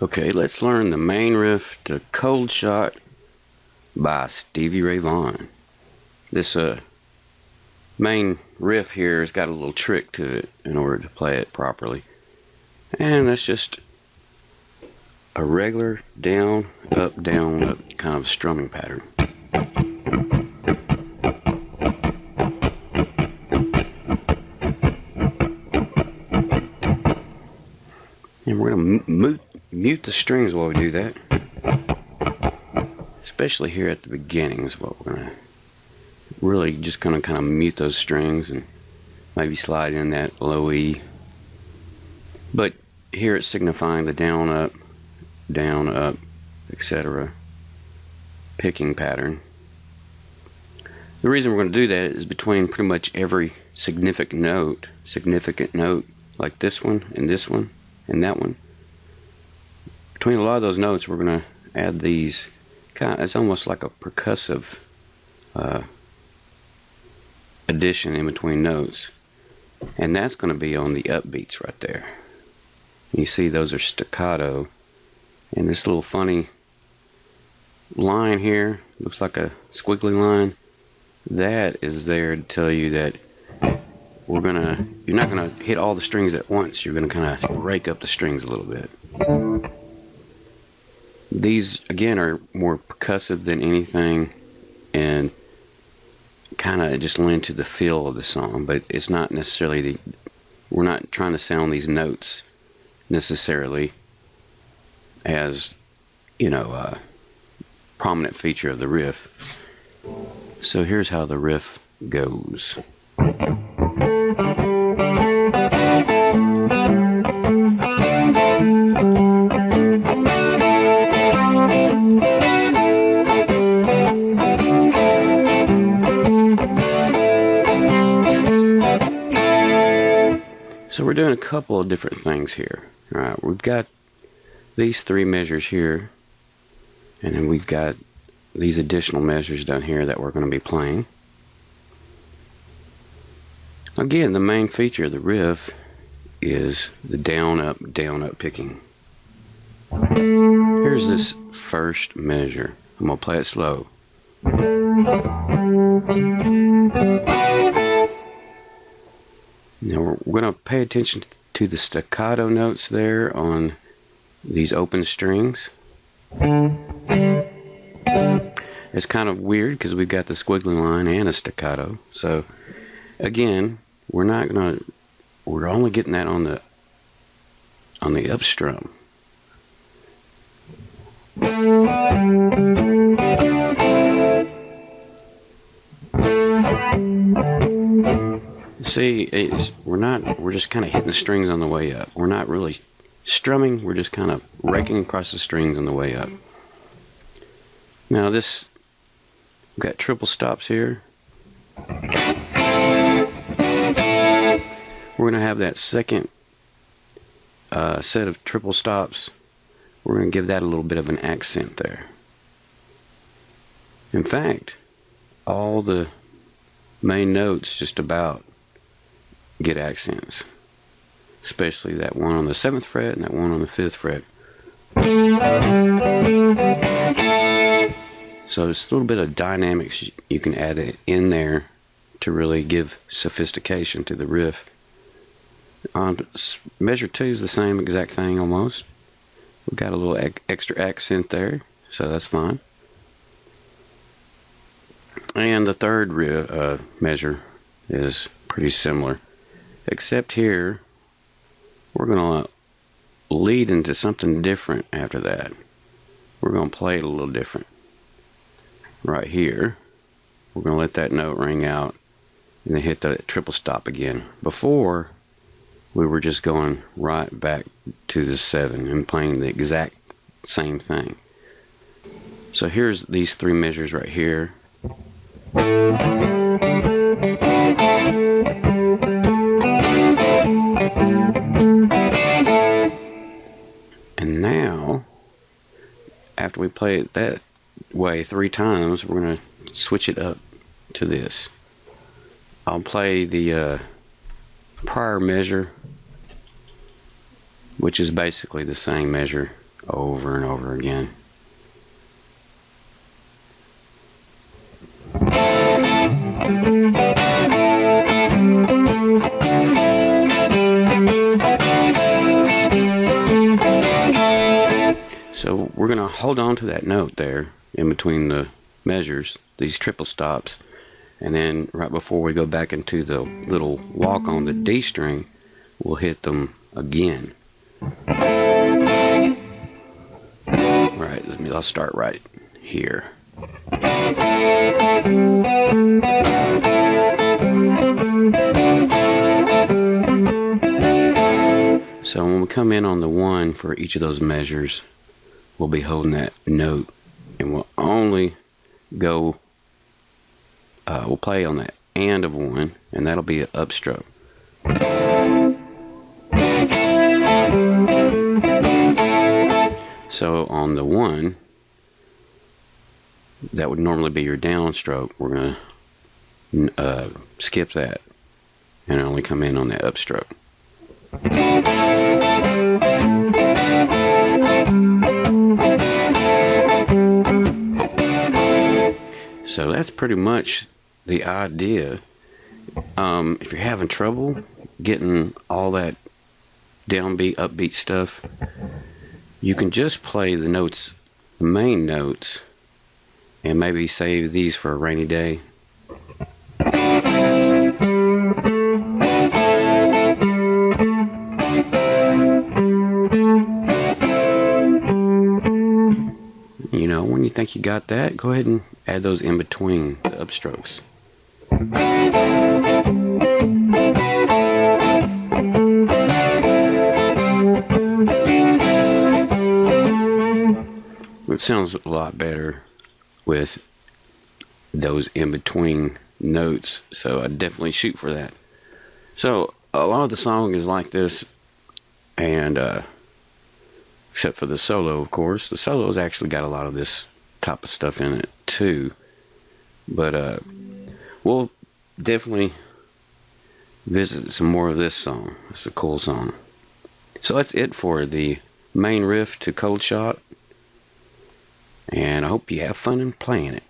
Okay, let's learn the main riff to Cold Shot by Stevie Ray Vaughan. This main riff here has got a little trick to it in order to play it properly. And that's just a regular down, up kind of strumming pattern. And we're going to mute the strings while we do that. Especially here at the beginning is what we're going to really just kind of mute those strings and maybe slide in that low E. But here it's signifying the down, up, etc. picking pattern. The reason we're going to do that is between pretty much every significant note, like this one and that one. Between a lot of those notes, we're going to add these it's almost like a percussive addition in between notes, and that's going to be on the upbeats right there. You see those are staccato, and this little funny line here looks like a squiggly line. That is there to tell you that you're not gonna hit all the strings at once. You're gonna kind of rake up the strings a little bit. These again are more percussive than anything, and kind of just lend to the feel of the song. But it's not necessarily we're not trying to sound these notes necessarily as prominent feature of the riff. So here's how the riff goes. So we're doing a couple of different things here. All right, we've got these three measures here, and then we've got these additional measures down here that we're going to be playing. Again, the main feature of the riff is the down up picking. Here's this first measure. I'm going to play it slow. Now we're going to pay attention to the staccato notes there on these open strings. It's kind of weird because we've got the squiggly line and a staccato. So again, we're only getting that on the up strum. See, we're just kind of hitting the strings on the way up. We're not really strumming, we're just kind of raking across the strings on the way up. Now we've got triple stops here. We're going to have that second set of triple stops. We're going to give that a little bit of an accent there. In fact, all the main notes just about get accents, especially that one on the 7th fret and that one on the 5th fret. So it's a little bit of dynamics you can add in there to really give sophistication to the riff. Measure 2 is the same exact thing almost. We've got a little extra accent there, so that's fine. And the third measure is pretty similar, except here we're going to lead into something different after that. We're going to play it a little different. Right here, we're going to let that note ring out and then hit the triple stop again. Before, we were just going right back to the 7 and playing the exact same thing. So here's these three measures right here. And now, after we play it that way 3 times, we're going to switch it up to this. I'll play the prior measure, which is basically the same measure over and over again. So we're going to hold on to that note there in between the measures, these triple stops, and then right before we go back into the little walk on the D string, we'll hit them again. Right, I'll start right here. So when we come in on the 1 for each of those measures, we'll be holding that note, and we'll only go, we'll play on that and of 1, and that'll be an upstroke. So on the 1, that would normally be your downstroke. We're going to skip that and only come in on that upstroke. So that's pretty much the idea. If you're having trouble getting all that downbeat, upbeat stuff, you can just play the notes, the main notes, and maybe save these for a rainy day. You know, when you think you got that, go ahead and add those in between the upstrokes. It sounds a lot better with those in between notes, so I definitely shoot for that. So a lot of the song is like this, and except for the solo, of course. The solo's actually got a lot of this type of stuff in it too, but we'll definitely visit some more of this song. It's a cool song. So that's it for the main riff to Cold Shot, and I hope you have fun in playing it.